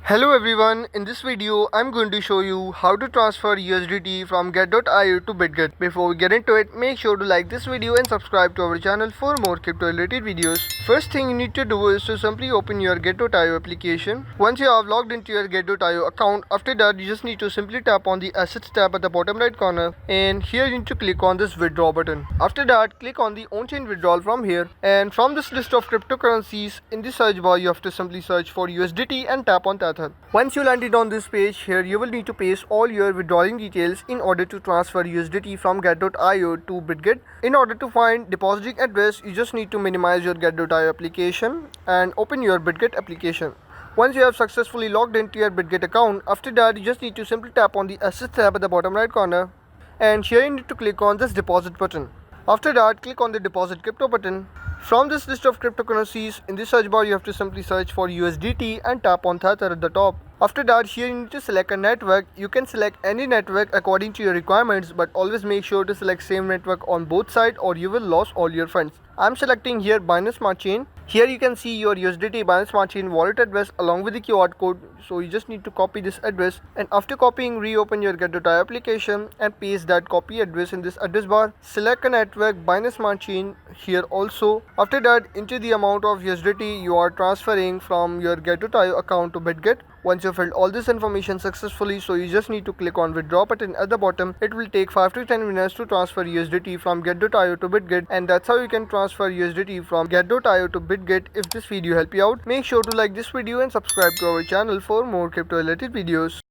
Hello everyone, in this video I'm going to show you how to transfer USDT from get.io to Bitget. Before we get into it, make sure to like this video and subscribe to our channel for more crypto related videos. First thing you need to do is to simply open your get.io application. Once you have logged into your get.io account, after that you just need to simply tap on the assets tab at the bottom right corner, and here you need to click on this withdraw button. After that, click on the on-chain withdrawal from here, and from this list of cryptocurrencies in the search bar you have to simply search for USDT and tap on that. Once you landed on this page, here you will need to paste all your withdrawing details in order to transfer USDT from get.io to Bitget. In order to find depositing address, you just need to minimize your get.io application and open your Bitget application. Once you have successfully logged into your Bitget account, after that you just need to simply tap on the assets tab at the bottom right corner, and here you need to click on this deposit button. After that, click on the deposit crypto button. From this list of cryptocurrencies, in the search bar you have to simply search for USDT and tap on Tether at the top. After that, here you need to select a network. You can select any network according to your requirements, but always make sure to select same network on both sides or you will lose all your funds. I'm selecting here Binance Smart Chain. Here you can see your USDT Binance Smart Chain wallet address along with the QR code. So you just need to copy this address, and after copying, reopen your get.io application and paste that copy address in this address bar. Select a network Binance Smart Chain here also. After that, enter the amount of USDT you are transferring from your get.io account to Bitget. Once you filled all this information successfully, so you just need to click on withdraw button at the bottom. It will take 5 to 10 minutes to transfer USDT from get.io to Bitget, and that's how you can transfer USDT from get.io to Bitget. If this video helped you out, make sure to like this video and subscribe to our channel for more crypto related videos.